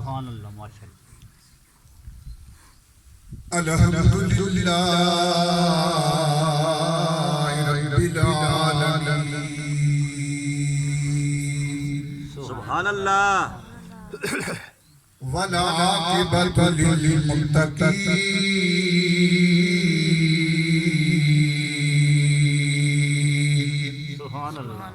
سبحان اللہ ماشاء اللہ الحمدللہ رب العالمین سبحان اللہ والعاقبۃ للمتقین سبحان اللہ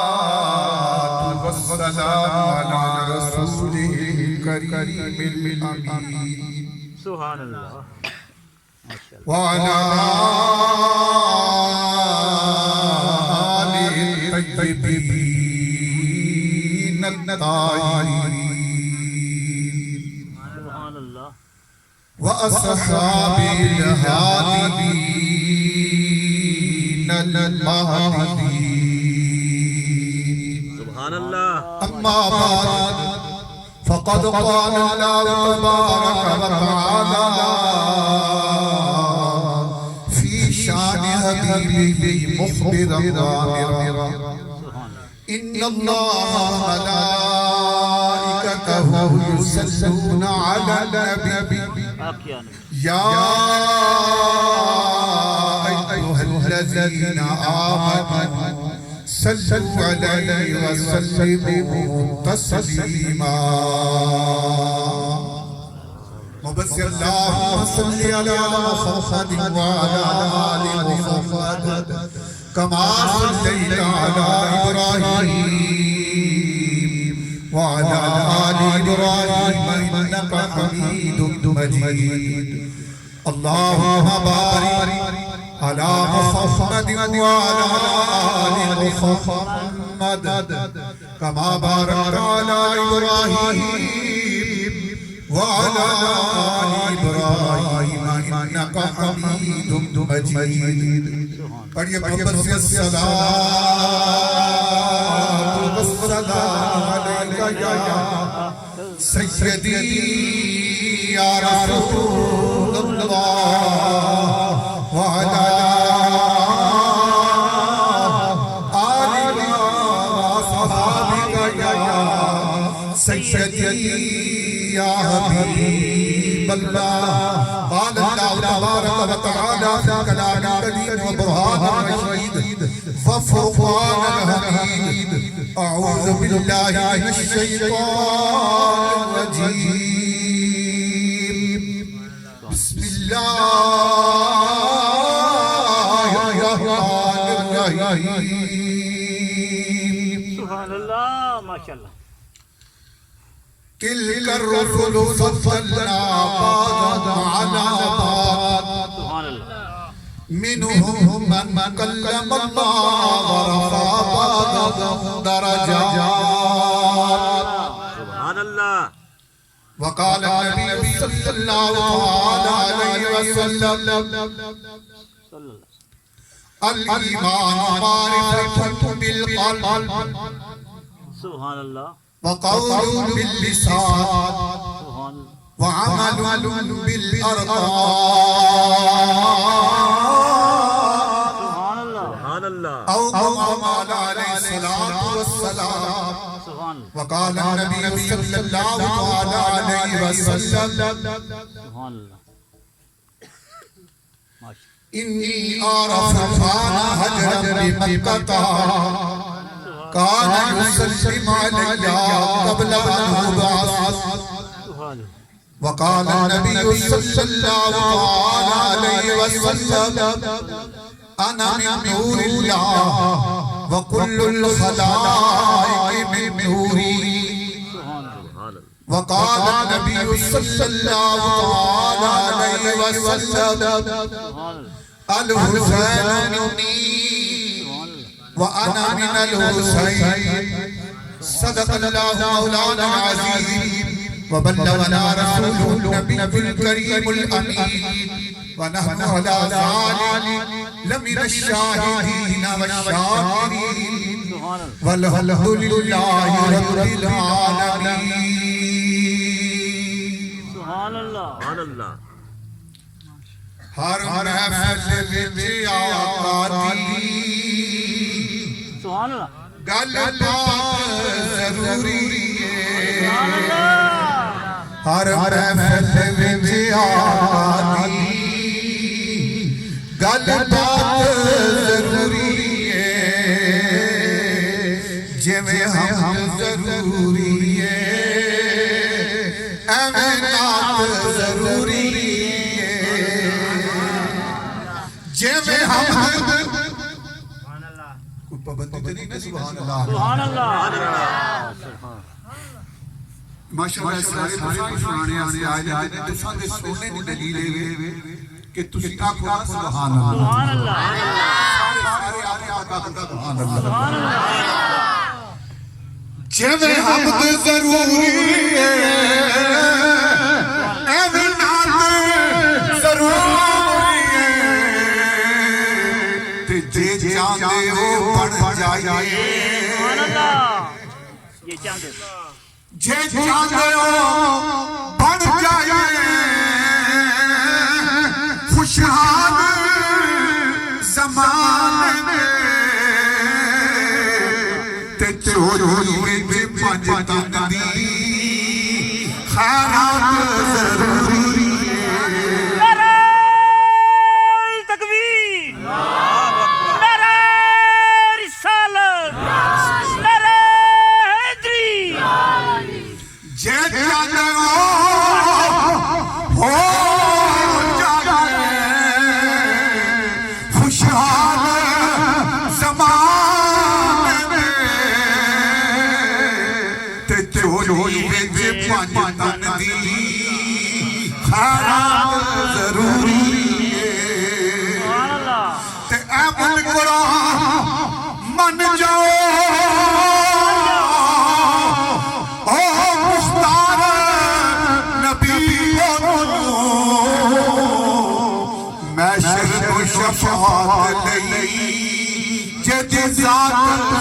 الصلاۃ والسلام علی رسولہ الکریم الامین سبحان اللہ ماشاء اللہ وعلى آل الطيبين الطاهرين سبحان اللہ وأصحاب الهادين المهديين سبحان اللہ أما بعد فقد قال الله تبارك وتعالى في شان حبيبه مخبرا ضامرا إن الله وملائكته يصلون على النبي آقیا نبی يا أيها الذين آمنوا صلوا عليه وسلموا تسليما مبسر اللهم صل على محمد وعلى آل محمد كما صليت على إبراهيم وعلى آل إبراهيم إنك حميد مجيد اللهم بارك على محمد وعلى آل محمد كما باركت على إبراهيم وعلى آل إبراهيم إنك حميد مجيد پڑھیے محبت سے الصلاۃ والسلام علیک یا سیدی یا رسول اللہ وعلى آلك وأصحابك يا سيدي يا حبيب الله قال الله تبارك وتعالى في كلام الكريم وبرهان الرشيد وفرقان الحميد أعوذ بالله من الشيطان الرجيم بسم الله الرحمن الرحيم سبحان اللہ ماشاء اللہ تلك الرسل فضلنا بعضهم على بعض سبحان اللہ منهم من كلم الله ورفع بعضهم درجات سبحان اللہ وقال النبي صلى الله عليه وسلم صلی اللہ الإيمان معرفة بالقلب سبحان اللہ وقول باللسان سبحان اللہ وعمل بالأركان سبحان اللہ سبحان اللہ أو قال عليه الصلاة والسلام سبحان اللہ وقال النبي صلى الله عليه وسلم سبحان اللہ ماشاء إني أعرف كان هجرا بمكة كان يسلم علي قبل أن أبعث سبحان اللہ وقال النبي صلى الله عليه وسلم أنا من نور الله وكل الخلائق من نوري سبحان اللہ سبحان اللہ وقال النبي صلى الله عليه وسلم سبحان اللہ الحسين مني وأنا من الحسين صدق الله مولانا العظيم وبلغنا رسول النبي الكريم الأمين ونحن على ذلك لمن الشاهدين والشاكرين سبحان اللہ والحمد لله رب العالمين سبحان اللہ سبحان اللہ ہر محفل وچ آقا دی سبحان اللہ گل بات ضروری ہے سبحان اللہ ہر محفل وچ آدی گل بات ضروری ہے جویں ہم ضروری ہے ایویں نعت ضروری ہے جویں ہم کوئی پابندی تو نہیں نا سبحان اللہ سبحان اللہ ماشاءاللہ سارے سنانے آنے آئے جاتے ہیں تساں دے سونے دی دلیل ہے کہ تسی آکھو سبحان اللہ سبحان اللہ سارے آنے آقا سبحان اللہ سبحان اللہ جویں حمد ضروری ہے ایویں نعت ضروری ہے تے جے چاہندے ہو پڑھ جائیے سبحان اللہ یہ چاہتے جے چاہندے ہو پڑھ جائیے خوشحال زمانے میں تے چوری وچ پنج تن دی خیرات ضروری ہے نعرہ تکبیر نعرہ رسالت نعرہ حیدری جے چاہندے ہو جائیے خوشحال زمانے میں تے چوری وچ پنج تن دی خیرات ضروری ہے سبحان اللہ تے عمل کرو من جاؤ او مختار نبی محشر و شفاعت لئی جد ذات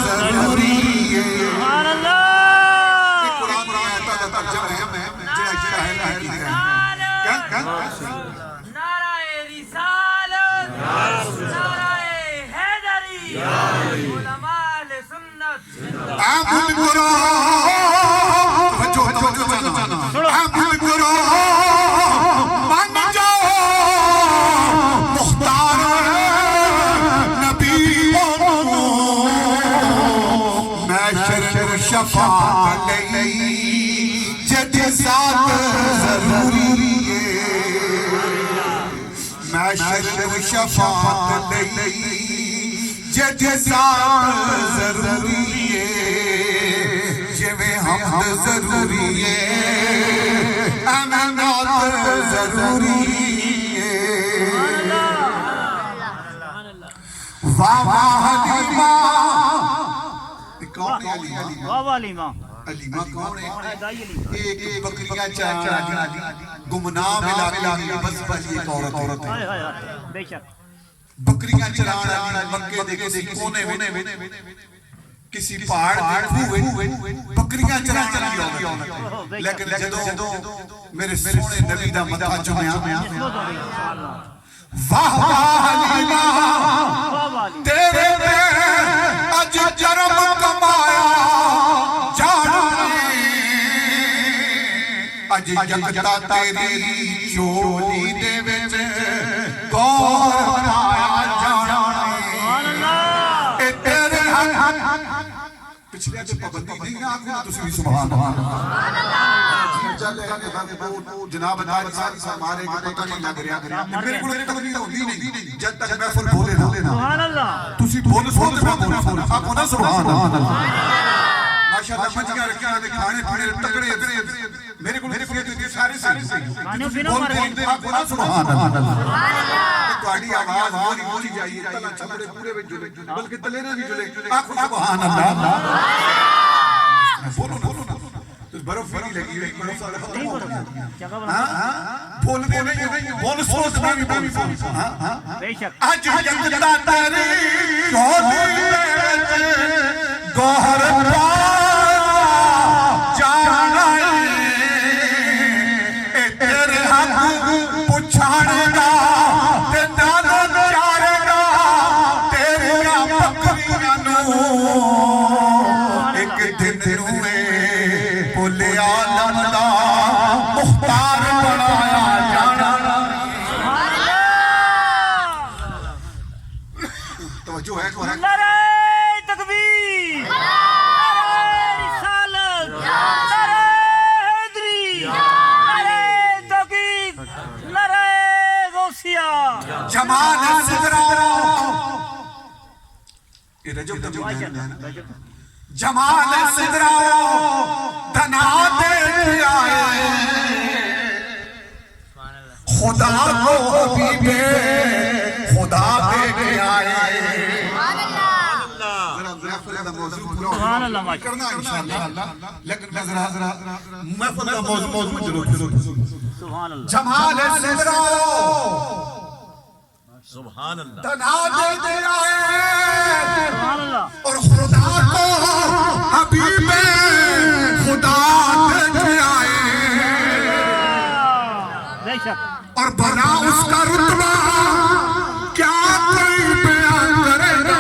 ضروری ہے سبحان اللہ قرآن کی آیت کا ترجمہ ہے نعرہ رسالت نعرہ حیدری علماء اہل سنت عمل کرو عمل کرو من جاؤ مختار نبی محشر شفاعت لئی جد ذات ضروری ہے محشر شفاعت لئی جد ذات ضروری ہے جویں حمد ضروری ہے امانت ضروری ہے واہ واہ حلیمہ کون ہے حلیمہ واہ واہ علیمہ حلیمہ کون ہے دائی علی ایک بکریاں چرانے گمنام علاقے میں بس بس ایک عورت ہے ہائے ہائے بے شک بکریاں چرانے مکے دے کسی کونے میں کسی پہاڑ دیکھو بکریاں چرانے والی عورت لیکن جدوں میرے سونے نبی دا مدح چومیا واہ واہ حلیمہ تیرے پہ اج جرم کمایا جانے اج یکتا تیری چولی دے وچ گور بنایا جانے اے تیرے ہاتھ پچھلے اچھ پابندی نہیں آگے تسی بھی سبحان اللہ جناب ادار ہمارے کو پتہ نہیں لگ رہا میرے کو تقریر ہوندی نہیں جب تک محفل بولے نہ سبحان اللہ تسی بول سوتے میں بول آپ ہونا سبحان اللہ ماشاءاللہ مچھیاں رکھیاں تے کھانے پینے تکڑے میرے کو سارے کھانے پینے مر گئے آپ ہونا سبحان اللہ تہاڈی آواز ہونی چاہیے تلا چھپڑے پورے وچ جلے بلکہ تلے نہ بھی جلے آپ سبحان اللہ بولو نا برف نہیں لگی ہوئی برف سارا ختم ہو گیا بول دے نہیں بول سوچ میں بھی بے شک اج یکتا تیری چولی وچ گوہر پایا جانا اے تیرے حق پچھاڑے گا تے نال چارے گا تیریاں بکریاں نوں ایک دن نوے بولے عالم دا مختار بنایا جانا توجہ ہے کو ہے نعرہ تکبیر نعرہ رسالت نعرہ حیدری نعرہ توحید نعرہ غوثیہ جمال صدرہ یہ رجب جمال صدرہ دنا دے آئے خدا کو حبیب خدا دے آئے سبحان اللہ ماشاء کرنا انشاءاللہ لیکن نظر حضرات محفل کا موضوع جلو سبحان اللہ جمال صدرہ سبحان اللہ دنا دے آئے سبحان اللہ اور خدا کو حبیب خدا دے آئے بے شک اور بنا اس کا رتبہ کیا کوئی بیان کرے گا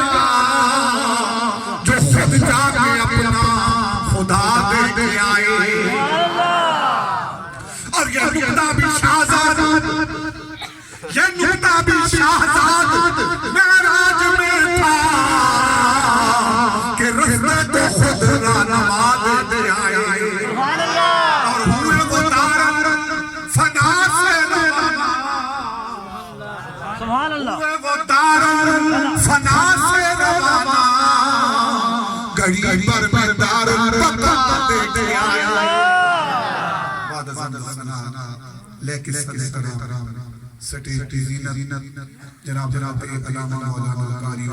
جو خود جا کے اپنا خدا دے آئے اور یہ نکتہ بھی شہزاد یہ نکتہ بھی شہزاد معراج میں تھا کہ رحمت خود رہنما دے آئے سبحان اللہ اور ہوئے وہ دارن فنا سے روانہ سبحان اللہ ہوئے وہ دارن فنا سے روانہ گھڑی پر میں دارن پتا دے آئے بعد ازان سنا لیکن سلام سٹی زینت جناب علامہ مولانا قاری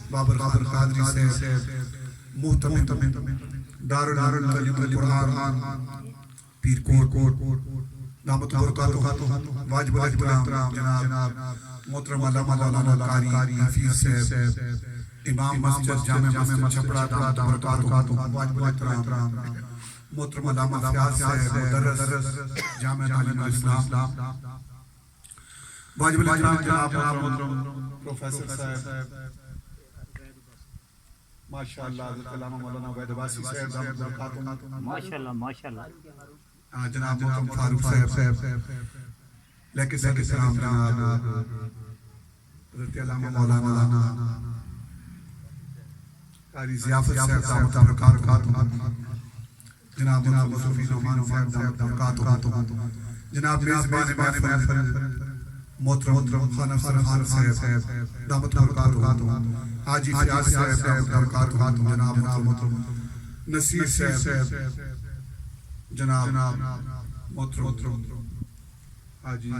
بابر قادری صاحب محتمم دارالعلوم القرآن پیر کوٹ دامت برکاتہ واجب الاحترام جناب محترم علامہ مولانا قاری حفیظ صاحب امام مسجد جامع مسجد چھپڑا دامت برکاتہ واجب الاحترام محترم علامہ فیاض صاحب مدرس جامع تعلیم الاسلام واجب الاحترام جناب محترم پروفیسر صاحب ماشاءاللہ حضرت علامہ مولانا عبید عباسی صاحب دامت برکاتہ ماشاءاللہ ماشاءاللہ جناب محترم فاروق صاحب لیکن سلام جناب حضرت علامہ مولانا قاری ضیافت صاحب دامت برکاتہ جناب صوفی نعمان صاحب دامت برکاتہ جناب میزبان محفل محترم خانہ فرحان صاحب دامت برکاتہ حاجی فیاض صاحب دامت برکاتہ جناب محترم نصیر صاحب جناب محترم حاجی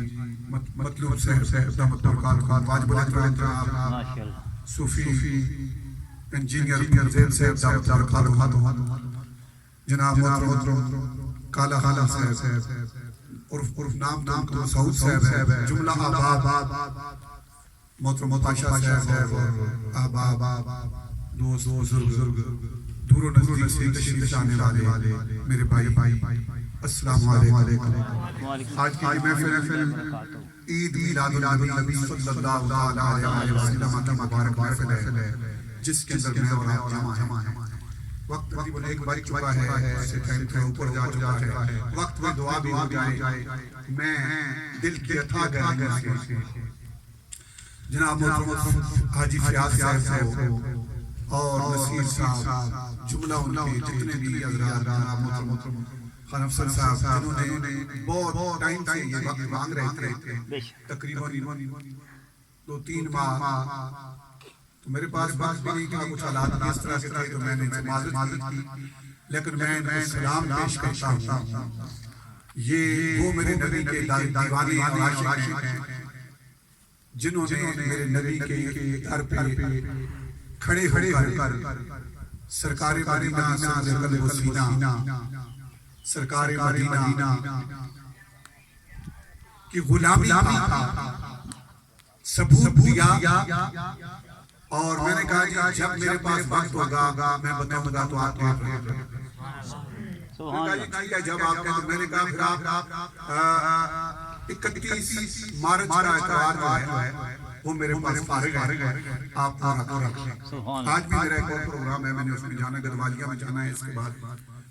مطلوب صاحب دامت برکاتہ واجب الاحترام ماشاءاللہ صوفی انجینئر زید صاحب دامت برکاتہ جناب محترم کالا صاحب عرف نام تو سعود صاحب ہے جملہ آباد محترم پاشا صاحب آباد دوست بزرگ دور و نزدیک سے تشریف لانے والے میرے بھائی السلام علیکم آج کی محفل عید میلاد النبی صلی اللہ علیہ وسلم کی مبارک محفل ہے جس کے اندر میں اور آپ جمع ہیں وقت تقریباً ایک بج چکا ہے سے ٹائم تھوڑا اوپر جا چکا ہے وقت میں دعا بھی ہو جائے میں دل کی اتھا گہرائیوں سے جناب محترم حاجی فیاض صاحب اور نصیر صاحب جملہ ان کے جتنے بھی حضرات جناب محترم خان افضل صاحب جنہوں نے بہت ٹائم سے یہ وقت مانگ رہے تھے تقریباً 2-3 ماہ تو میرے پاس بات بھی نہیں کہ کچھ حالات اس طرح سے تھے تو میں نے معذرت کی لیکن میں ان کو سلام پیش کرتا ہوں یہ وہ میرے نبی کے دیوانے اور عاشق ہیں جنہوں نے میرے نبی کے در پہ کھڑے ہو کر سرکار مدینہ سے قلب و سینہ سرکار مدینہ کی غلامی کا ثبوت دیا اور میں نے کہا کہ جب میرے پاس وقت ہوگا میں بتاؤں گا تو آپ دیکھ رہے ہیں جب آپ کہتے میں نے کہا پھر آپ 31 مارچ کا اتوار جو ہے وہ میرے پاس فارغ ہے، آپ پورا کر رکھیں۔ سبحان آج بھی میرا ایک اور پروگرام ہے، میں نے اس میں جانا، گدوالیہ میں جانا ہے اس کے بعد۔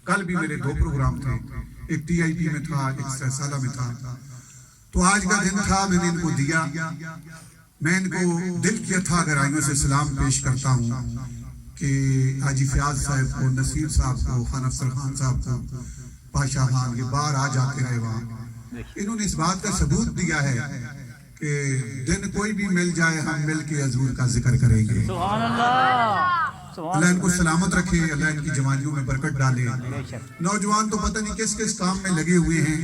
کل بھی میرے 2 پروگرام تھے، ایک ٹی آئی پی میں تھا، ایک سہسالہ میں تھا۔ تو آج کا دن تھا، میں نے ان کو دیا، میں ان کو دل کیا تھا اگر آئینوں سے سلام پیش کرتا ہوں کہ حاجی فیاض صاحب کو، نصیر صاحب کو، خان افضل خان صاحب کو، پاشا خان، یہ بار آ جاتے رہے وہاں۔ انہوں نے اس بات کا ثبوت دیا ہے کہ دن کوئی بھی مل جائے ہم مل کے حضور کا ذکر کریں گے۔ سبحان اللہ، اللہ ان کو سلامت رکھے، اللہ ان کی جوانیوں میں برکت ڈالے۔ نوجوان تو پتہ نہیں کس کس کام میں لگے ہوئے ہیں،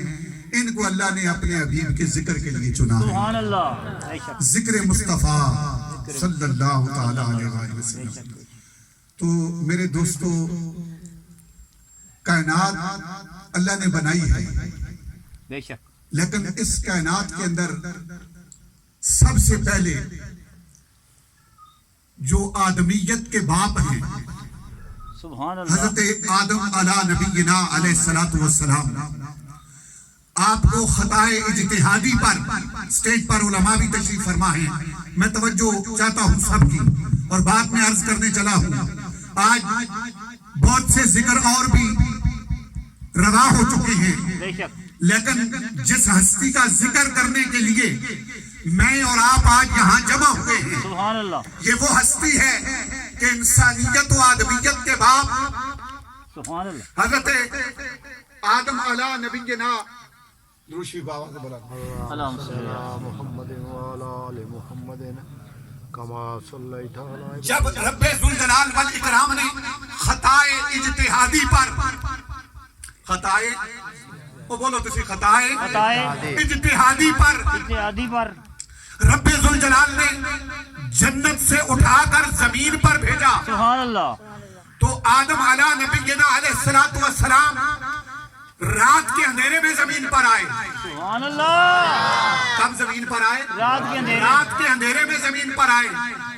ان کو اللہ نے اپنے حبیب کے ذکر کے لیے چنا ہے۔ سبحان اللہ، بے شک ذکر مصطفیٰ صلی اللہ تعالیٰ علیہ وسلم۔ تو میرے دوستو، کائنات اللہ نے بنائی ہے، بے شک لیکن اس کائنات کے اندر سب سے پہلے جو آدمیت کے باپ ہیں، سبحان اللہ، حضرت آدم علیہ نبینا علیہ السلام، آپ کو خطائے اجتہادی پر سٹیج پر علماء بھی تشریف فرما ہیں، میں توجہ چاہتا ہوں سب کی، اور بات میں عرض کرنے چلا ہوں۔ آج بہت سے ذکر اور بھی روا ہو چکے ہیں، بے شک لیکن جس ہستی کا ذکر کرنے کے لیے میں اور آپ آج یہاں جمع ہوئے ہیں، سبحان اللہ، یہ وہ ہستی ہے کہ انسانیت و آدمیت کے باپ سبحان اللہ، حضرت آدم علیہ نبینا، دروشی بابا سے بلا اللہم صلی اللہ على محمد وعلى آل محمد كما صليت على جب رب ذوالجلال والاکرام نے خطائے اجتہادی پر، خطائے وہ بولو تسی، خطائے اجتہادی پر اتحادی پر رب ذوالجلال نے جنت سے اٹھا کر زمین پر بھیجا، سبحان اللہ، تو آدم علیہ نبینا علیہ السلام رات کے اندھیرے میں زمین پر آئے۔ سبحان اللہ، کب زمین پر آئے؟ رات کے اندھیرے، رات کے اندھیرے میں زمین پر آئے،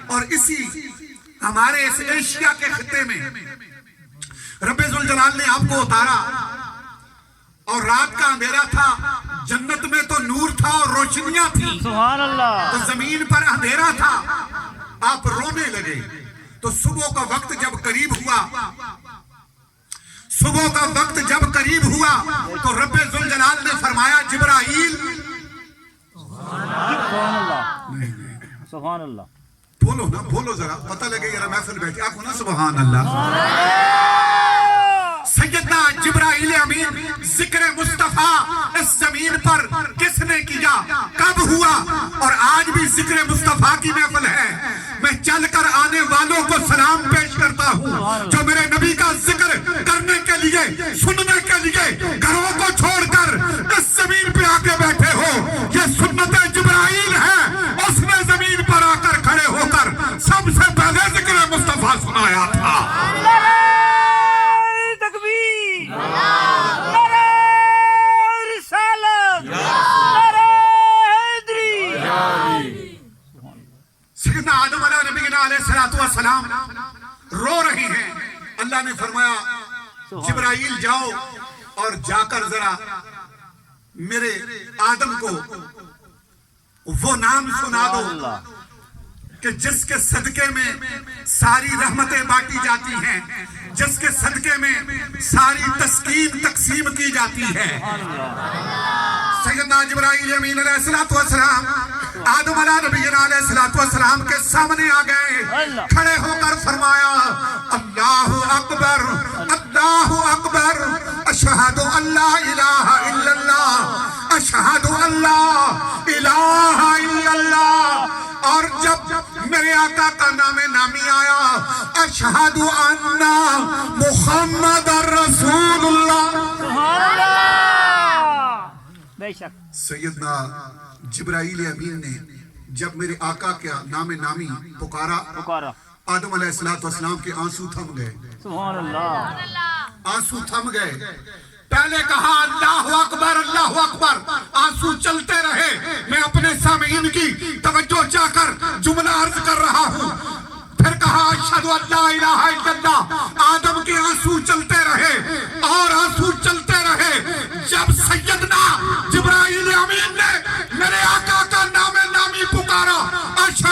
اور اسی ہمارے اس ایشیا کے خطے میں رب ذوالجلال نے آپ کو اتارا، اور رات کا اندھیرا تھا، جنت میں تو نور تھا اور روشنیاں تھی، سبحان اللہ، تو زمین پر اندھیرا تھا، آپ رونے لگے۔ تو صبح کا وقت جب قریب ہوا، صبح کا وقت جب قریب ہوا تو رب ذوالجلال نے فرمایا جبرائیل، سبحان اللہ، سبحان اللہ، بولو نا، بولو ذرا، پتہ لگے ذرا محفل بیٹھی آپ کو نا، سبحان اللہ۔ سیدنا جبرائیل امین ذکر مصطفیٰ اس زمین پر کس نے کیا، کب ہوا؟ اور آج بھی ذکر مصطفیٰ کی محفل ہے۔ میں چل کر آنے والوں کو سلام پیش کرتا ہوں جو میرے نبی کا ذکر کرنے کے لیے، سننے کے لیے گھروں کو چھوڑ کر اس زمین پہ آ کے بیٹھے ہو۔ یہ سنت جبرائیل ہے، اس نے زمین پر آ کر کھڑے ہو کر سب سے پہلے ذکر مصطفیٰ سنایا تھا۔ تکبیر، نعرہ رسالت، نعرہ حیدری۔ سیدنا آدم علیہ نبینا علیہ السلام رو رہی ہیں، اللہ نے فرمایا جبرائیل جاؤ اور جا کر ذرا میرے آدم کو وہ نام سنا دو کہ جس کے صدقے میں ساری رحمتیں بانٹی جاتی ہیں، جس کے صدقے میں ساری تسکین تقسیم کی جاتی ہے۔ سیدنا جبرائیل امین علیہ السلام آدم علیہ نبینا علیہ السلام کے سامنے آ گئے، کھڑے ہو کر فرمایا اللہ اکبر، اللہ اکبر، اشہد ان لا الہ الا اللہ، اشہد ان لا الہ الا اللہ۔ اور جب میرے آقا کا نام نامی آیا، اشہد ان محمد رسول اللہ، سبحان اللہ، بے شک سیدنا جبرائیل امین نے جب میرے آقا کا نام نامی پکارا، آدم علیہ السلام کے آنسو تھم گئے، سبحان اللہ، آنسو تھم گئے۔ پہلے کہا اللہ اکبر، اللہ اکبر، آنسو چلتے رہے۔ میں اپنے سامعین کی توجہ چاہ کر جملہ عرض کر رہا ہوں۔ پھر کہا اشہد ان لا الہ الا اللہ، آدم کے آنسو چلتے رہے اور آنسو چلتے رہے۔ جب سیدنا جبرائیل امین نے میرے آقا کا نام نامی پکارا، اشہد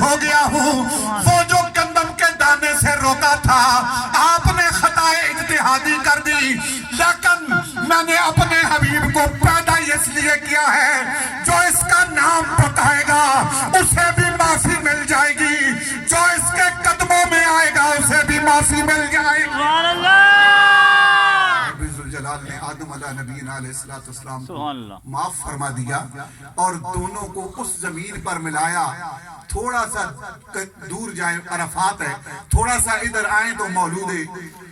ہو گیا ہوں وہ جو گندم کے دانے سے روکا تھا آپ نے خطائے اجتہادی کر دی لیکن میں نے اپنے حبیب کو پیدا اس لیے کیا ہے جو اس کا نام بتائے گا اسے بھی معافی مل جائے گی جو اس کے قدموں میں آئے گا اسے بھی معافی مل جائے گی سبحان اللہ جلال نے آدم علیہ نبینا علیہ السلام کو سبحان اللہ معاف فرما دیا اور دونوں کو اس زمین پر ملایا تھوڑا سا دور جائیں عرفات ہے تھوڑا سا ادھر آئیں تو مولود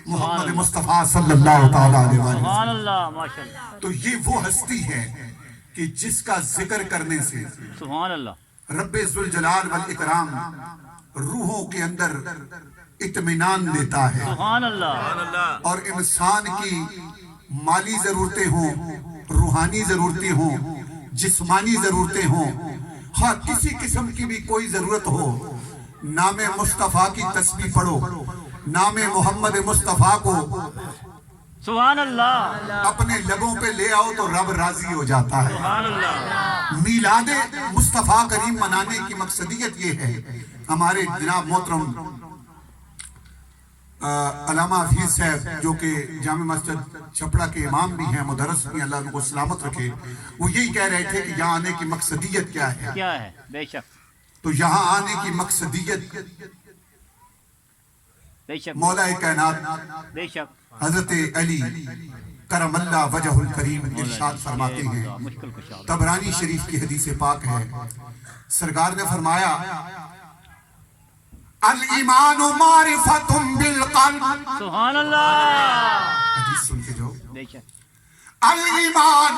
محمد مصطفیٰ صلی اللہ تعالیٰ علیہ وسلم سبحان اللہ ماشاءاللہ تو یہ وہ ہستی ہے کہ جس کا ذکر کرنے سے سبحان اللہ رب ذوالجلال والاکرام روحوں کے اندر اطمینان دیتا ہے سبحان اللہ اور انسان کی مالی ضرورتیں ہوں روحانی ضرورتیں ہوں جسمانی ضرورتیں ہوں ہاں کسی قسم کی بھی کوئی ضرورت ہو نام مصطفیٰ کی تسبیح پڑھو نام محمد مصطفیٰ کو سبحان اللہ اپنے لبوں پہ لے آؤ تو رب راضی ہو جاتا ہے سبحان اللہ میلاد مصطفیٰ کریم منانے کی مقصدیت یہ ہے ہمارے جناب محترم علامہ حفیظ صاحب جو کہ جامع مسجد چھپڑا کے امام بھی ہیں مدرس بھی ہیں اللہ ان کو سلامت رکھے وہ یہی کہہ رہے تھے کہ یہاں آنے کی مقصدیت کیا ہے کیا ہے بے شک تو یہاں آنے کی مقصدیت بے شک مولا کائنات بے شک حضرت علی کرم اللہ وجہ الکریم ارشاد فرماتے ہیں مشکل کشا طبرانی شریف کی حدیث پاک ہے سرکار نے فرمایا الایمان معرفت بالقلب سبحان اللہ حدیث سن کے جاؤ بے شک الایمان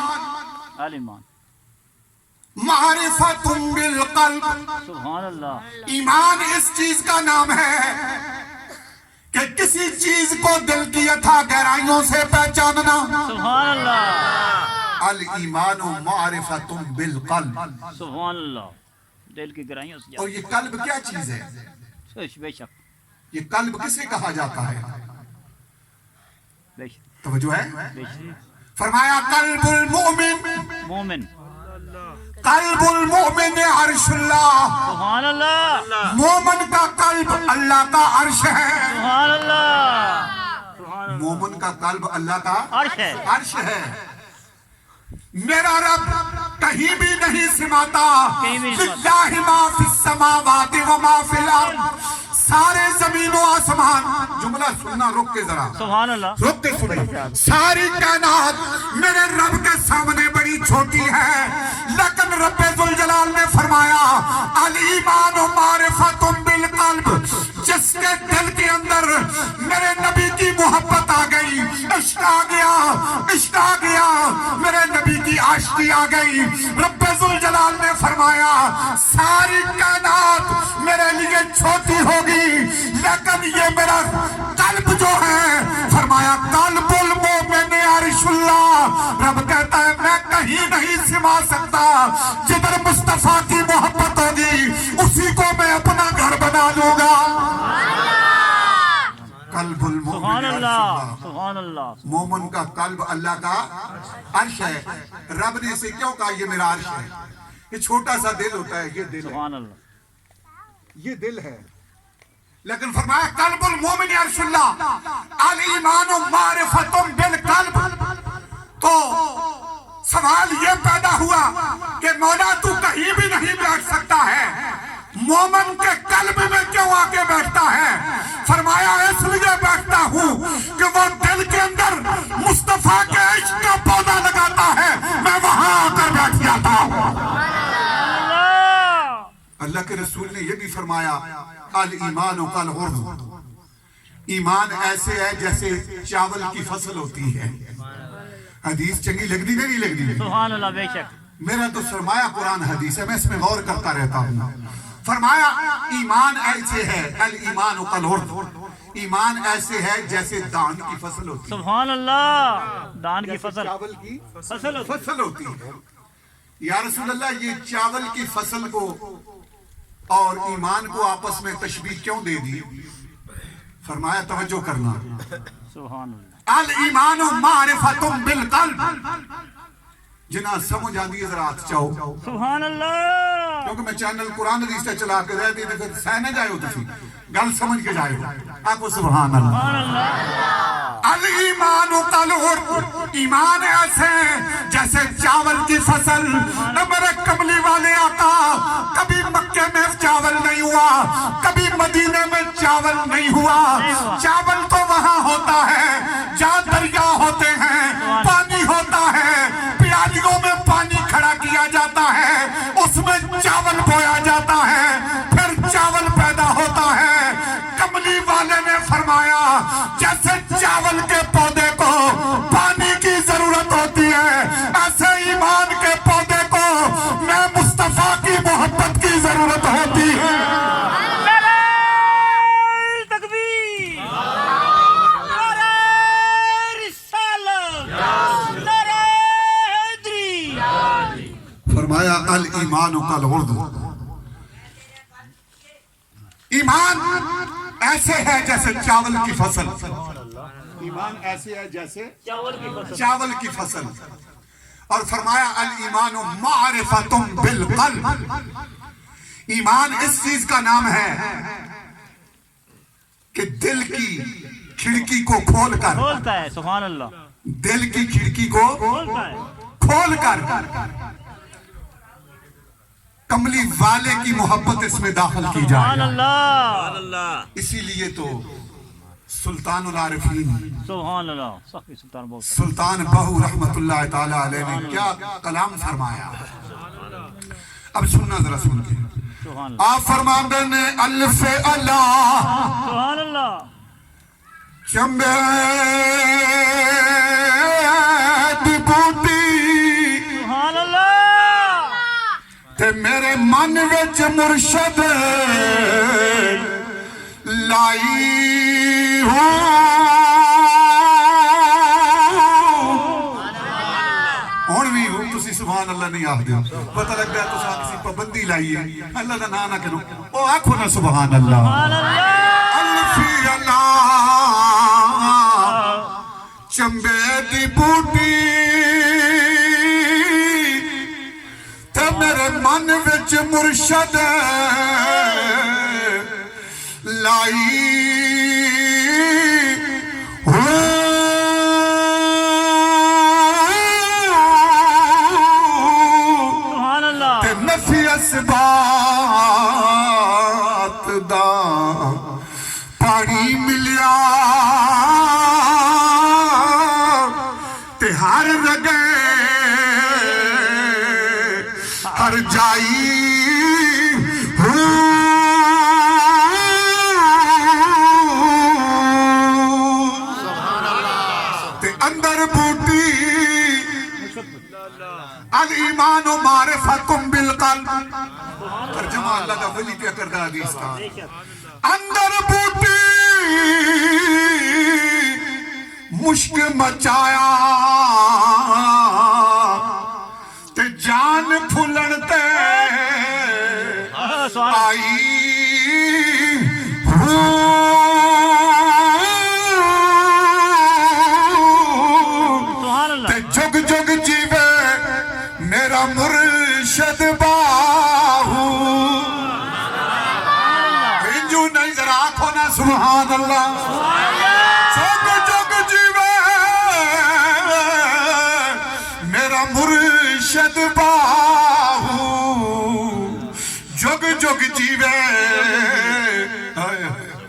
عالمان معرفت بالقلب سبحان اللہ ایمان اس چیز کا نام ہے کہ کسی چیز کو دل کی اتھا گہرائیوں سے پہچاننا سبحان اللہ الایمان معرفت بالقلب سبحان اللہ دل کی گہرائیوں سے اور یہ قلب کیا چیز ہے بے شک یہ قلب کسے کہا جاتا ہے بے شک توجہ ہے بے شک فرمایا قلب المؤمن مومن قلب المؤمن عرش اللہ سبحان اللہ مومن کا قلب اللہ کا عرش ہے سبحان اللہ مومن کا قلب اللہ کا عرش ہے عرش ہے میرا رب کہیں بھی نہیں سماتا کہیں بھی نہیں للہ ما فی السماوات و ما فی الارض سارے زمین و آسمان جملہ سننا رک کے ذرا سبحان اللہ رک کے سننا ساری کائنات میرے رب کے سامنے بڑی چھوٹی ہے لیکن رب ذوالجلال نے فرمایا الایمان معرفت بالقلب جس کے دل کے اندر میرے نبی کی محبت آ گئی عشق آ گیا میرے نبی کی عاشقی آ گئی رب ذوالجلال نے فرمایا ساری کائنات میرے لیے چھوٹی ہوگی لیکن یہ میرا قلب جو ہے فرمایا قلب المومن عرش اللہ رب کہتا ہے میں کہیں نہیں سما سکتا جدھر مصطفیٰ کی محبت ہوگی اسی کو میں اپنا گھر بنا لوں گا قلب المومن سبحان عرش اللہ اللہ سبحان اللہ مومن کا قلب اللہ کا عرش ہے رب نے اسے کیوں کہا یہ میرا عرش ہے یہ چھوٹا سا دل ہوتا ہے یہ دل ہے سبحان اللہ یہ دل ہے لیکن فرمایا قلب المومن عرش اللہ الایمان معرفت بالقلب تو سوال یہ پیدا ہوا کہ مولا تو کہیں بھی نہیں بیٹھ سکتا ہے مومن کے قلب میں کیوں آ کے بیٹھتا ہے فرمایا اس لیے بیٹھتا ہوں کہ وہ دل کے اندر مصطفیٰ کے عشق کا پودا لگاتا ہے میں وہاں آ کر بیٹھ جاتا ہوں اللہ کے رسول نے یہ بھی فرمایا الایمان کالعرض ایمان ایسے ہے جیسے چاول کی فصل ہوتی ہے حدیث چنگی لگ دی نہیں لگ دی سبحان اللہ بے شک میرا تو سرمایہ قرآن حدیث ہے میں اس میں غور کرتا رہتا ہوں فرمایا ایمان ایسے ہے الایمان کالعرض ایمان ایسے ہے جیسے دان کی فصل ہوتی ہے سبحان اللہ دان کی فصل چاول کی فصل ہوتی ہے یا رسول اللہ یہ چاول کی فصل کو اور ایمان کو آپس میں تشبیہ کیوں دے دی فرمایا توجہ کرنا سبحان اللہ الایمان معرفت بالقلب جنہاں سمجھ آدھی ذرا ہاتھ چاہو سبحان اللہ کیونکہ میں چینل قرآن حدیث سے چلا کے رہتی تھی پھر سہنے جائے ہو تھی گل سمجھ کے جائے ہو آپ کو سبحان اللہ الایمان قلور ایمان ایسے جیسے چاول کی فصل میرے کملی والے آقا کبھی مکے میں چاول نہیں ہوا کبھی مدینے میں چاول نہیں ہوا چاول تو وہاں ہوتا ہے جہاں دریا ہوتے ہیں پانی ہوتا ہے پیالیوں میں پانی کھڑا کیا جاتا ہے اس میں چاول بویا جاتا ہے پھر چاول پیدا ہوتا ہے کملی والے نے فرمایا جیسے چاول کے پودے کو پانی کی ضرورت ہوتی ہے ایسے ایمان کے پودے کو میں مصطفیٰ کی محبت کی ضرورت ہوتی ہے تکبیر نعرہ رسالت نعرہ حیدری فرمایا الایمان کالعرض ایمان ایسے ہے جیسے چاول کی فصل ایمان ایسے ہے جیسے چاول کی فصل اور فرمایا الایمان معرفۃ بالقلب ایمان اس چیز کا نام ہے کہ دل کی کھڑکی کو کھول کر کھولتا ہے سبحان اللہ دل کی کھڑکی کو کھولتا ہے کھول کر کملی والے کی محبت اس میں داخل کی سبحان جائے اللہ اسی لیے تو سلطان العارفین سبحان اللہ صحیح سلطان بہت سلطان بہو رحمت اللہ تعالی علیہ نے کیا کلام فرمایا اب سننا ذرا سن کے سبحان اللہ آپ فرماندے نے الف اللہ سبحان اللہ چمبے دی بوٹی سبحان اللہ تے میرے من وچ مرشد لائی ہوں ہن بھی ہوں تسی سبحان اللہ نہیں آکھ دیو پتہ لگدا ہے تساں کسی پابندی لائی ہے اللہ دا نام نہ کرو او آکھو نا سبحان اللہ سبحان اللہ الفی اللہ چمبے دی بوٹی تے میرے من وچ مرشد لائی سبحان اللہ تے نفی اسبات دا پانی ملیا تے ہر رگے ہر جائی تے اندر بوٹی الایمان معرفۃ بالقلب ترجمہ اللہ کا ولی پہ کردہ حدیث کا اندر بوٹی مشک مچایا تے جان پھلن تے آئی سبحان اللہ تے جگ جگ جیوے میرا مرشد باہو ہنجو نہیں ذرا آنکھوں نا سبحان اللہ جگ جگ جیوے میرا مرشد باہو جگ جگ جیوے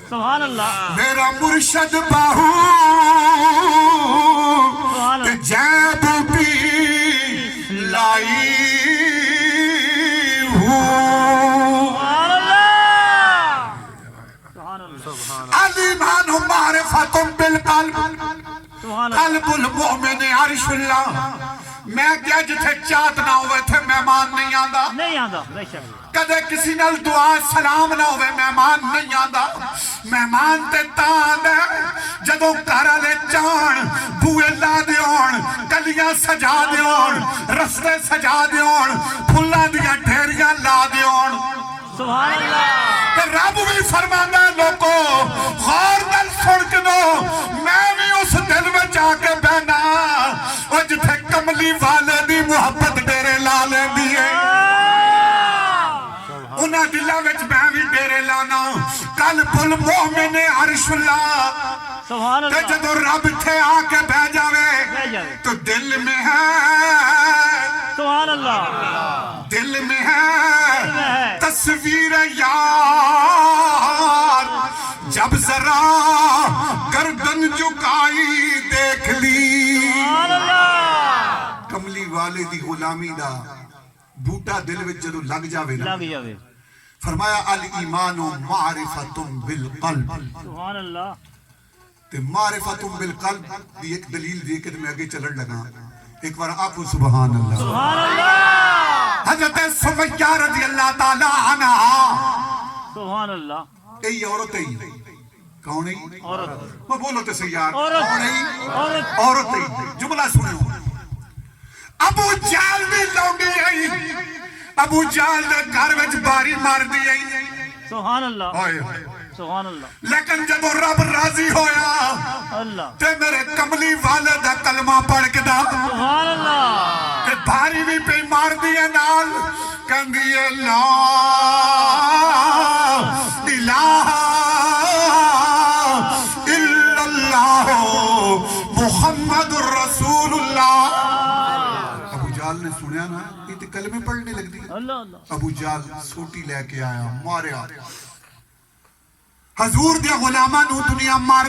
سبحان اللہ میرا مرشد باہو سبحان تے اللہ جے بوٹی لائی ہوں سبحان اللہ سبحان اللہ الایمان معرفۃ بالقلب سبحان اللہ قلب المؤمن عرش اللہ میں کیا جتھے چاہت نہ ہوئے تھے مہمان نہیں آندا نہیں آندا بے شک کدے کسی نال دعا سلام نہ ہوئے مہمان نہیں آندا مہمان تے تاں دے جدوں گھر والے جان بوئے لا دیون گلیاں سجا دیون رستے سجا دیون پھلاں دیاں ڈھیریاں لا دیون سبحان اللہ تے رب بھی فرماندا لوکو غور نال سن کے دو میں بھی اس دل وچ آ کے بہنا او جتھے کملی والے دی محبت ڈیرے لا لیندی ہے دلوں وچ میں بھی ڈیرے لانا کل بل مومن عرش اللہ سبحان تے اللہ جدو رب تھے آ کے بہ بہ جاوے جاوے تو دل میں ہے سبحان اللہ دل میں ہے ہے تصویر یار جب ذرا گردن جھکائی دیکھ لی سبحان اللہ کملی والے دی غلامی دا بوٹا دل وچ جدو لگ جاوے نا لگ جاوے فرمایا الایمان معرفت بالقلب سبحان اللہ تے معرفت بالقلب دی ایک دلیل دے کے میں آگے چلن لگا ایک بار آپو سبحان اللہ سبحان اللہ حضرت سمیہ رضی اللہ تعالی عنہ سبحان اللہ ای عورت ای کون ای عورت میں بولو تے سی یار عورت کون ای عورت عورت ای جملہ سنو ابو جہل دی لونڈی ای ابو جہل دے گھر وچ باری مار دی ای سبحان اللہ ہائے سبحان اللہ لیکن جب رب راضی ہویا اللہ تے میرے کملی والے دا کلمہ پڑھ کے دا سبحان اللہ تے بھاری بھی پہ مار دیئے نال کہندی ہے لا الہ الا اللہ محمد الرسول اللہ ابو جہل نے سنیا نا یہ تے کلمے پڑھنے لگ دی اللہ اللہ ابو جہل سوٹی لے کے آیا ماریا حضور دیا غلامہ نو دنیا مار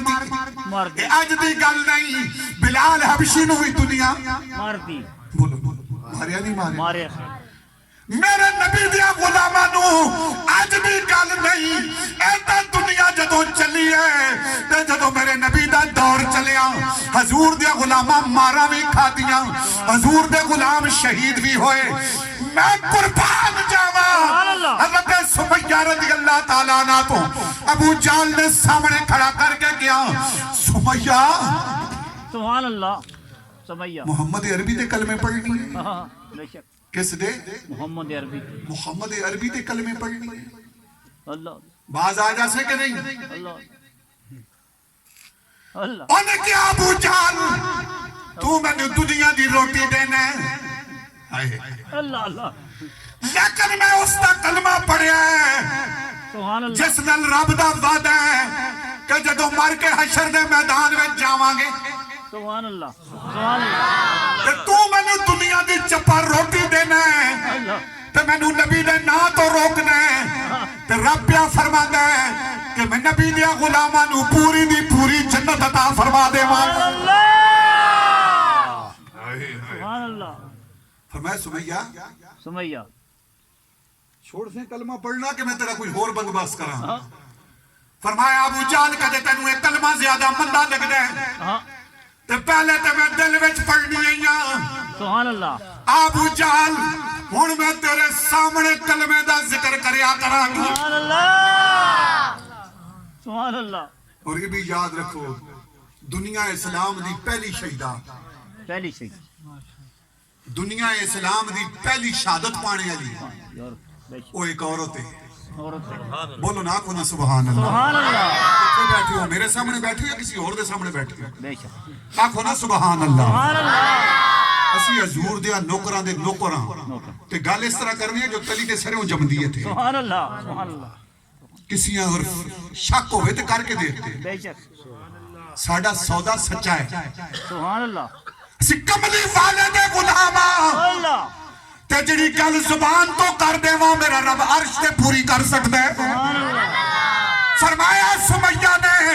مار دی دی اج دی گل نہیں بلال حبشی نو ہوئی دنیا مار دی بولو ماریا نہیں ماریا مارے میرے نبی دیا غلامہ نو اج دی گل نہیں ایتا دنیا جدو چلی ہے تے جدو میرے نبی دا دور چلیا حضور دیا غلامہ مارا بھی کھا دیا حضور دے غلام شہید بھی ہوئے میں قربان جاوا حضرت سمیہ رضی اللہ تعالیٰ عنہ تو ابو جہل نے سامنے کھڑا کر کے کیا سمیہ سبحان اللہ سمیہ محمد عربی دے کلمے پڑھنی ہے ہاں بے شک کس دے محمد عربی محمد عربی دے کلمے پڑھنی ہے اللہ باز آ جا سے کہ نہیں اللہ اللہ انہیں کیا ابو جہل تو میں نے دنیا دی روٹی دینا ہے اللہ اللہ لیکن میں اس کا کلمہ پڑھیا ہے سبحان اللہ جس نال رب دا وعدہ ہے کہ جدو مر کے حشر دے میدان میں جاواں گے سبحان اللہ سبحان اللہ تے تو میں نے دنیا دی چپا روٹی دینا ہے اللہ تے میں نے نبی دے نا تو روکنا ہے تے رب پیا فرماندا ہے کہ میں نبی دیا غلاماں نو پوری دی پوری جنت عطا فرما دیواں اللہ سبحان اللہ فرمایا سمیہ سمیہ چھوڑ سے کلمہ پڑھنا کہ میں تیرا کوئی اور بندوبست کراں فرمایا ابو جہل کہتے تینوں یہ کلمہ زیادہ مندہ لگ دے ہاں تے پہلے تے میں دل وچ پڑھنی ہے سبحان اللہ ابو جہل ہن میں تیرے سامنے کلمے دا ذکر کریا کراں گا سبحان اللہ سبحان اللہ اور یہ بھی یاد رکھو دنیا اسلام دی پہلی شہیدہ پہلی سے دنیا اسلام دی پہلی شہادت پانے والی یار بے شک وہ ایک عورت ہے عورت بولو نا کو نا سبحان اللہ سبحان اللہ کتنے بیٹھے ہو میرے سامنے بیٹھے ہو یا کسی اور دے سامنے بیٹھے ہو بے شک آکھو نا سبحان اللہ سبحان اللہ اسی حضور دیا نوکراں دے نوکراں تے گل اس طرح کرنی ہے جو تلی دے سروں جمدی تھے سبحان اللہ سبحان اللہ کسی اور شک ہوئے تے کر کے دیکھتے بے شک ساڈا سودا سچا ہے سبحان اللہ اسی کملی والے دے غلاماں اللہ تے جڑی گل زبان تو کر دیواں میرا رب عرش تے پوری کر سکدا ہے سبحان اللہ فرمایا سمیہ نے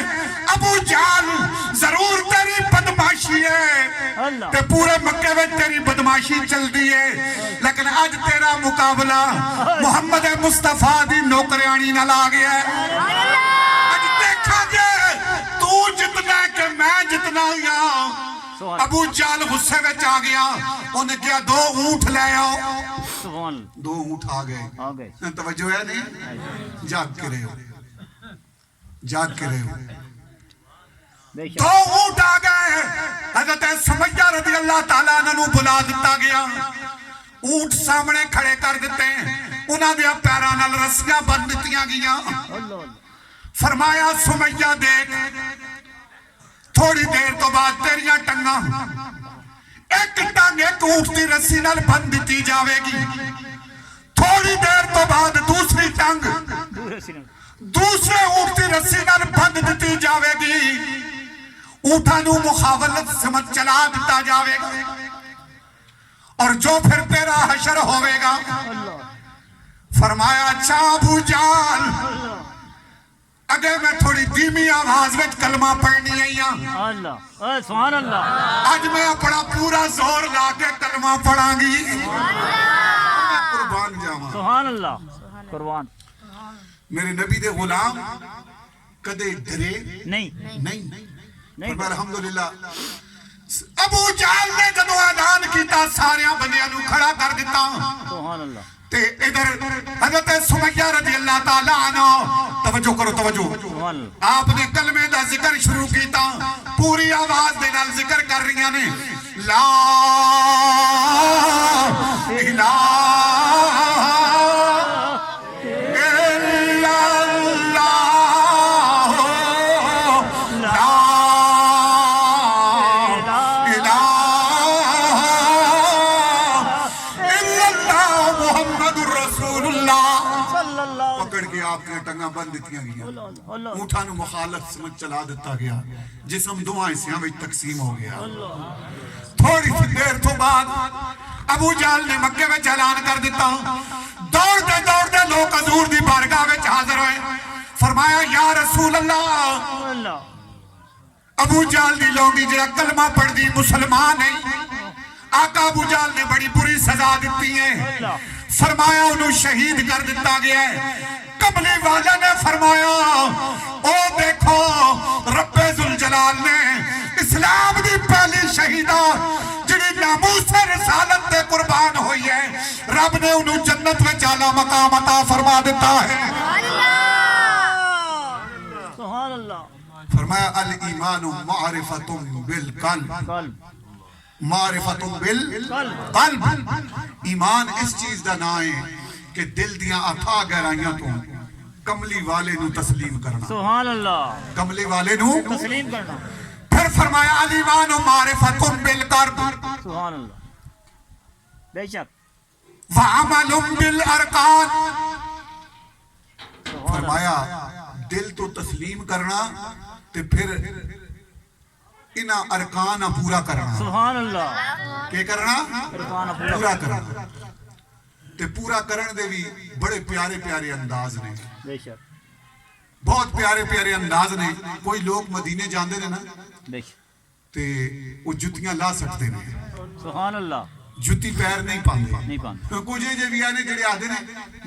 ابو جہل ضرور تیری بدماشی ہے اللہ تے پورے مکے میں تیری بدماشی چل دی ہے لیکن آج تیرا مقابلہ محمد مصطفیٰ دی نوکریانی نہ لا گیا ہے آج دیکھا گے تو جتنا ہے کہ میں جتنا ہوں ابو جہل غصے میں آ گیا انہیں کیا 2 اونٹ لے آؤ سبحان اللہ 2 اونٹ آ گئے آ گئے توجہ ہے نہیں جاگ کے رہے ہو جاگ کے رہے ہو بے شک 2 اونٹ آ گئے حضرت سمیہ رضی اللہ تعالیٰ عنہ بلا دیتا گیا اونٹ سامنے کھڑے کر دیتے ہیں انہاں دیا پیراں نال رسیاں بن دتیاں گیاں اللہ فرمایا سمیہ دیکھ تھوڑی دیر تو بعد تیریاں ٹنگاں ایک ٹنگ ایک اونٹ دی رسی نال بن دیتی جاوے گی تھوڑی دیر تو بعد دوسری ਟੰਗ ਦੂਰੇ ਸਿਰ ਦੂਸਰੇ ਊਠ ਦੀ ਰੱਸੀ ਨਾਲ ਬੰਨ ਦਿੱਤੀ ਜਾਵੇਗੀ ਊਠਾਂ ਨੂੰ ਮੁਖਾਵਲਤ ਸਮਝ ਚਲਾ ਦਿੱਤਾ ਜਾਵੇਗਾ اور جو پھر تیرا حشر ہوئے گا فرمایا اچھا ابو جال اگر میں تھوڑی دیمی آواز میں کلمہ پڑھنی آئیاں اللہ سبحان اللہ آج میں اپنا پورا زور لا کے کلمہ پڑھاں گی قربان جاواں سبحان اللہ قربان میرے نبی دے غلام کدے ڈرے نہیں نہیں فرمایا الحمدللہ ابو جال نے جدو اعلان کیتا ساریاں بندیاں نو کھڑا کر دیتا سبحان اللہ تے ادھر حضرت سمیہ رضی اللہ تعالیٰ عنہ توجہ کرو توجہ سبحان اللہ آپ نے کلمے دا ذکر شروع کیتا پوری آواز دے نال ذکر کر رہی ہیں لا الہ الا اللہ لا پکڑ کے آپ نے ٹنگاں بند دیتیاں گیا اونٹھاں نو مخالف سمجھ چلا دیتا گیا جسم دعائیں حصیاں میں تقسیم ہو گیا تھوڑی سی دیر تو بعد ابو جال نے مکے میں اعلان کر دیتا دوڑ دے لوگ حضور دی بارگاہ میں حاضر ہوئے فرمایا یا رسول اللہ ابو جال دی لوگی جڑا کلمہ پڑھ دی مسلمان نہیں آقا ابو جال نے بڑی بری سزا دیتی ہے فرمایا انہوں شہید کر دیتا گیا ہے قبلی والا نے فرمایا او دیکھو رب ذوالجلال نے اسلام دی پہلی شہیدہ جنہی ناموس رسالت دے قربان ہوئی ہے رب نے انہوں جنت میں چالا مقام عطا فرما دیتا ہے سبحان اللہ فرمایا الایمان معرفت بالقلب معرفت بالقلب ایمان اس چیز دا نام ہے کہ دل دیاں اتھا گہرائیاں تو کملی والے نو تسلیم کرنا سبحان اللہ کملی والے نو تسلیم کرنا پھر فرمایا الایمان معرفت بالقلب سبحان اللہ بے شک وعمل بالارکان فرمایا دل تو تسلیم کرنا تے پھر انہاں ارکان پورا کرنا سبحان اللہ کیا کرنا ارکان پورا کرنا تے پورا کرن دے بھی بڑے پیارے پیارے انداز نے بے شک بہت پیارے پیارے انداز نے کوئی لوگ مدینے جاندے نے نا بے شک تے وہ جتیاں لا سکتے نے سبحان اللہ جتی پیر نہیں پاندے نہیں پاندے کچھ یہ بھی آنے جڑے آدھے نے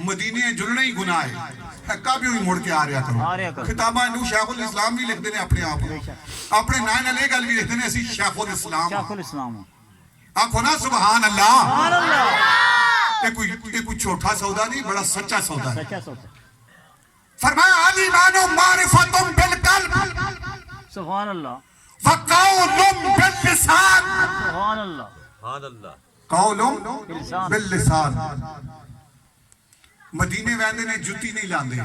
مدینے جلنا ہی گناہ ہے کبھی مڑ کے آ رہا کرو خطابہ انہوں شیخ الاسلام بھی لکھتے ہیں اپنے آپ اپنے نائن علیہ گل بھی لکھتے ہیں اسی شیخ الاسلام آنکھو نا سبحان اللہ یہ کوئی چھوٹا سودا نہیں بڑا سچا سودا ہے فرمایا الایمان معرفت بالقلب سبحان اللہ وقول باللسان سبحان اللہ قول باللسان مدینے ویندے نے جتی نہیں لاندے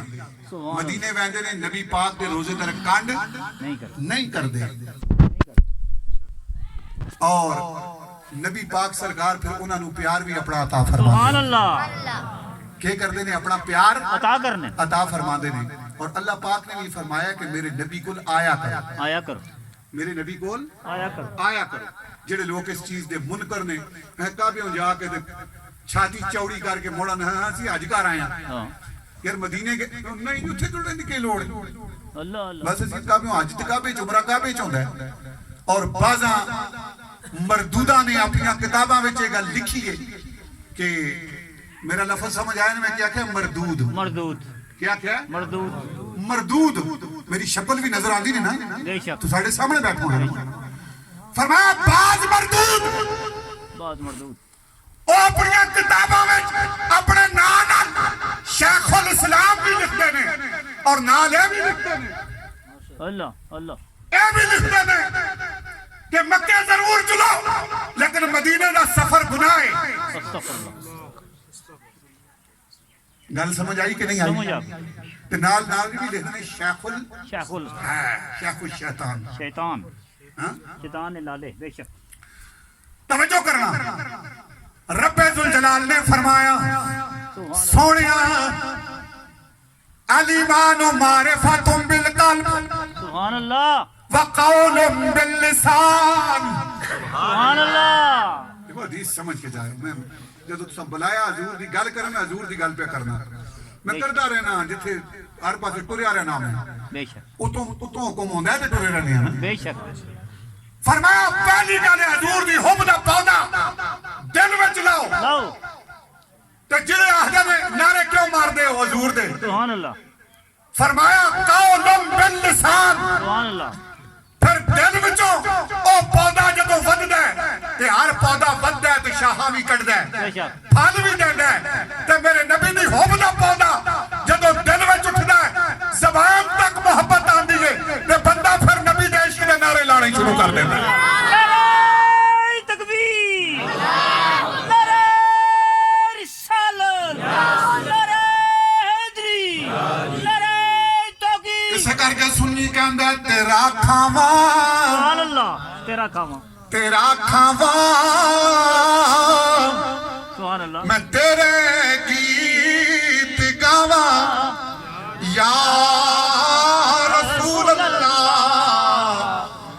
مدینے ویندے نے نبی پاک دے روزے ترک کانڈ نہیں کر دے اور نبی پاک سرکار پھر انہاں نو پیار بھی اپنا عطا فرما سبحان اللہ کیا کر دے نے اپنا پیار کرنے عطا فرما دے نے اور اللہ پاک نے بھی فرمایا کہ میرے نبی کول آیا کرو میرے نبی کول آیا کرو جڑے لوگ اس چیز دے منکر نے کعبے جا کے چھاتی چوڑی کر کے موڑا نہ سی حج کر آیا یار مدینے کے نہیں اوتھے جڑن دی کی لوڑ بس اسی کعبے حج تے کعبے عمرہ کعبے چ ہوندا ہے اور بعضاں مردودہ نے اپنی کتاباں وچ یہ گل لکھی ہے کہ میرا لفظ سمجھ آیا نا میں کیا مردود کیا مردود میری شکل بھی نظر آتی نہیں نا تو ساڑھے سامنے بیٹھوں گا فرمایا بعض مردود وہ اپنی کتابوں میں اپنے نام شیخ الاسلام بھی لکھتے ہیں اور نالے بھی لکھتے ہیں اے بھی لکھتے ہیں کہ مکہ ضرور چلو لیکن مدینہ دا سفر گناہ ہے گل سمجھ آئی کہ نہیں آئی نال بھی لکھتے ہیں شیخ الشیطان شیطان لالے بے شک توجہ کرنا رب ذوالجلال نے فرمایا سونیا الایمان معرفۃ بالقلب سبحان اللہ وقول باللسان. سبحان اللہ دیکھو حدیث سمجھ کے جائے. میں جب تساں بلایا حضور دی گل کرنا حضور دی گل پہ کرنا میں کردا رہنا جتھے ہر پاسے ٹریا رہنا میں بے شک اتوں حکم ہوندا ہے تے ٹرے رہنے ہیں. بے شک فرمایا پہلی گل ہے حضور دی حب دا پودا دل وچ لاؤ. لاؤ تے جڑے آخدے نے نعرے کیوں مار دے ہو حضور دے؟ سبحان اللہ فرمایا قول باللسان. سبحان اللہ پھر دل وچوں او پودا جدوں وددا ہے تے ہر پودا وددا ہے تے شاخاں بھی کٹدا ہے بے شک پھل بھی دیندا ہے تے میرے نبی دی حب دا پودا جدوں دل وچ اٹھدا ہے زبان تک محبت آندی ہے تے بندہ پھر نبی دے عشق دے نعرے لانے شروع کر دیندا ہے. نعرہ تکبیر نعرہ رسالت نعرہ حیدری نعرہ توقیر. اسے کر کے سنی کہندا ہے تیرا کھاواں سبحان اللہ تیرا کھاواں تیرا کھاواں سبحان اللہ میں تیرے گیت گاواں یا رسول اللہ.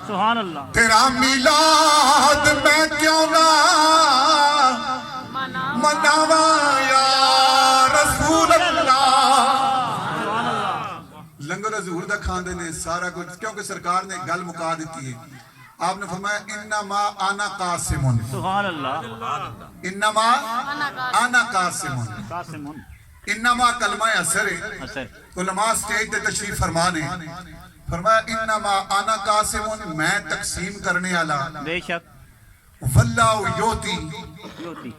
سبحان اللہ تیرا میلاد میں کیوں نہ مناواں یا رسول اللہ. سبحان اللہ لنگر حضور دا کھاندے نے سارا کچھ کیونکہ سرکار نے گل مکا دیتی ہے. آپ نے فرمایا انما انا قاسم سبحان اللہ انما انا قاسم قاسم انما کلمہ اثر ہے. اثر علماء سٹیج تے تشریف فرمانے فرمایا انما انا قاسم میں تقسیم کرنے والا بے شک واللہ یوتی. یوتی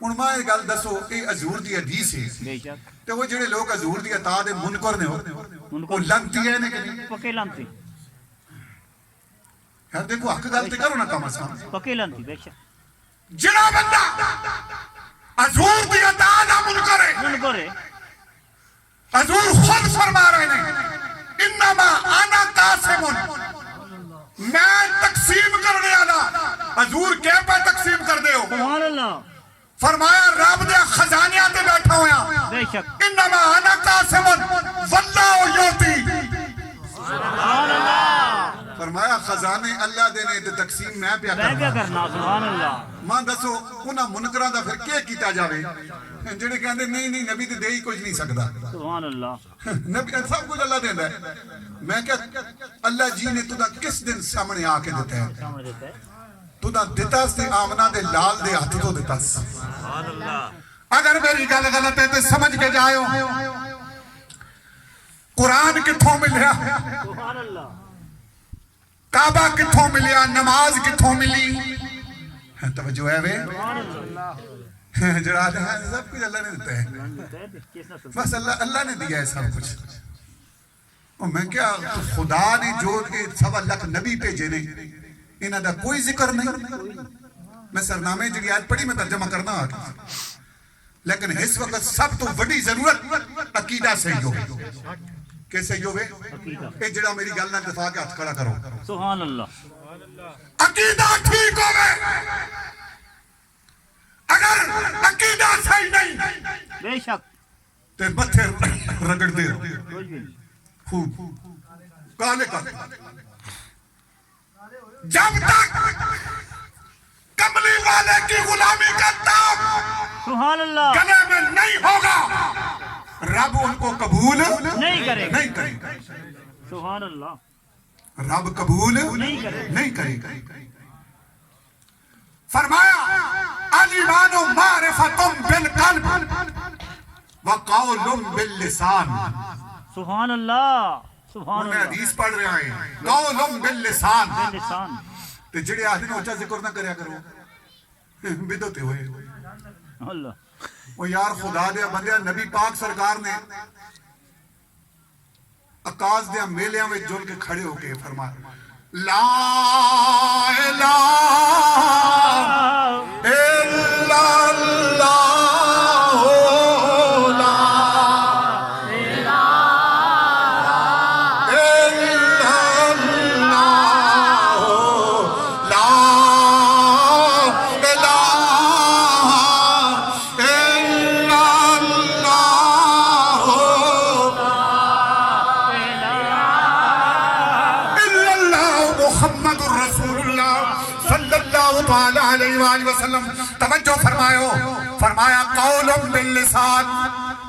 ہن میں یہ گل دسو اے حضور دی حدیث ہے بے شک تے وہ جڑے لوگ حضور دی عطا دے منکر نے وہ لنگتی ہے نے کہ نہیں؟ پکے لانتی یار دیکھو حق گل تے کرو نا کم از کم. پکے لانتی بے شک جڑا بندہ حضور دی عطا دا منکر ہے من کرے حضور خود فرما رہے ہیں انما انا قاسم میں تقسیم کرنے والا. حضور کیا پہ تقسیم کر دے ہو؟ سبحان اللہ فرمایا رب دے خزانیاں تے بیٹھا ہویا. بے شک انما انا قاسم واللہ یوتی. سبحان اللہ فرمایا خزانے اللہ دے نے تے تقسیم میں پیا میں کیا کرنا. کرنا سبحان اللہ ماں دسو انہاں منکراں دا پھر کیا کیتا جاوے جڑے کہندے نہیں نہیں نبی تے دے ہی کچھ نہیں سکدا. سبحان اللہ نبی سب کچھ اللہ دیندا ہے. میں کیا اللہ جی نے تدا کس دن سامنے آ کے دیتا ہے سامنے دیتا ہے تدا دتا سی آمنہ دے لال دے ہاتھ تو دتا سی. سبحان اللہ. اگر میری گل غلط ہے تے سمجھ کے جائیو قرآن کتھوں ملیا سبحان اللہ کعبہ کتھوں ملیا نماز کتھوں ملی. توجہ ہے وے سبحان اللہ جڑا سب کچھ اللہ نے دیتا ہے بس اللہ نے دیا ہے سب کچھ. اور میں کیا خدا نے جو 1.25 لاکھ نبی بھیجے نے انہاں دا کوئی ذکر نہیں. میں سرنامے جڑی آج پڑھی میں ترجمہ کرنا آ گیا لیکن اس وقت سب تو بڑی ضرورت عقیدہ صحیح ہوگی. کہ صحیح ہوگے اے جڑا میری گل نہ دفاع کے ہاتھ کھڑا کرو. سبحان اللہ عقیدہ ٹھیک ہوگے. اگر عقیدہ صحیح نہیں بے شک تے متھے رگڑ دے کچھ بھی نہیں خوب کالے کا جب تک کملی والے کی غلامی کا تاب سبحان اللہ گلے میں نہیں ہوگا رب ان کو قبول نہیں کرے نہیں کرے گا. سبحان اللہ رب قبول نہیں کرے نہیں کرے گا. فرمایا الایمان معرفۃ بالقلب وقول باللسان. سبحان اللہ سبحان میں اللہ حدیث پڑھ رہا ہے قول باللسان. لسان تے جڑے آدھے نے اونچا ذکر نہ کریا کرو بدعت ہوئے. اللہ وہ یار خدا دیا بندیا نبی پاک سرکار نے اکاز دیا میلیاں میں جل کے کھڑے ہو کے فرمایا لا الہ الا اللہ لا الہ الا اللہ لا الہ الا اللہ تعالی علیہ وآلہ وسلم توجہ فرمائیو فرمایا قول باللسان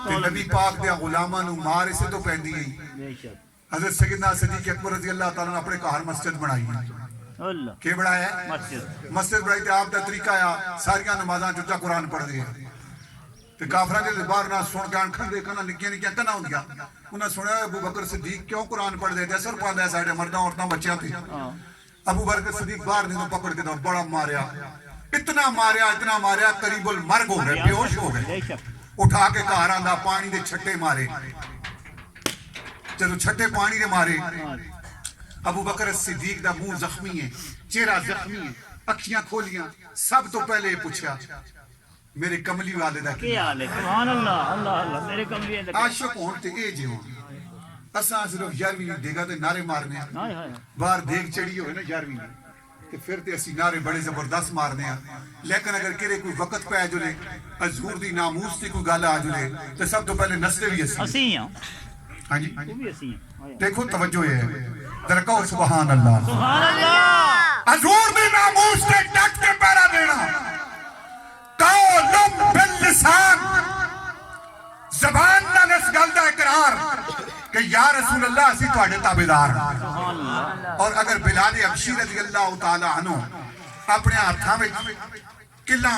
تے نبی پاک دے غلاماں نو مارے سے تو پیندی گئی بے شک حضرت سیدنا صدیق اکبر رضی اللہ تعالیٰ نے اپنے گھر مسجد بنائی ہے اللہ کہ بڑھایا ہے مسجد بڑھائی تے آپ دا طریقہ آیا ساریاں نمازاں چچا قرآن پڑھ دیا تے کافرہ کے باہر نہ سن کے آنکھاں دیکھا نہ نکیاں نکیاں کنا ہوں گیا انہاں سنیا ابو بکر صدیق کیوں قرآن پڑھ دے اثر پاندہ ہے سائڈے مرداں عورتاں بچیاں تھی ابو بکر صدیق باہر نے تو پکڑ کے تو بڑا ماریا اتنا ماریا قریب المرگ ہو گئے بیہوش ہو گئے بے شک اٹھا کے کہاں آندا پانی دے چھٹے مارے جدو چھٹے پانی دے مارے ابو بکر صدیق دا منہ زخمی ہے چہرہ زخمی ہے اکھیاں کھولیاں سب تو پہلے پوچھا میرے کملی والدہ کی کیا حال ہے سبحان اللہ اللہ اللہ میرے کملی ہے عاشق ہون تے اے جے ہون اساں صرف 11ویں دیگا تے نعرے مارنے ہیں ہائے ہائے باہر دیگ چڑھی ہوئے نا 11ویں تے پھر تے اسی نعرے بڑے زبردست مارنے ہیں لیکن اگر کرے کوئی وقت پہ جلے حضور دی ناموس تے کوئی گل آ جلے تے سب تو پہلے نسلے بھی اسی اسی ہیں ہاں جی وہ بھی اسی ہیں دیکھو توجہ ہے ذرا کہو سبحان اللہ سبحان اللہ حضور دی ناموس تے ڈٹ کے پیرا دینا قولم باللسان زبان نال اس گل دا اقرار کہ یا رسول اللہ اسی تواڈے تابعدار اور اگر بلال حبشی رضی اللہ تعالی عنہ اپنے ہاتھاں وچ کلا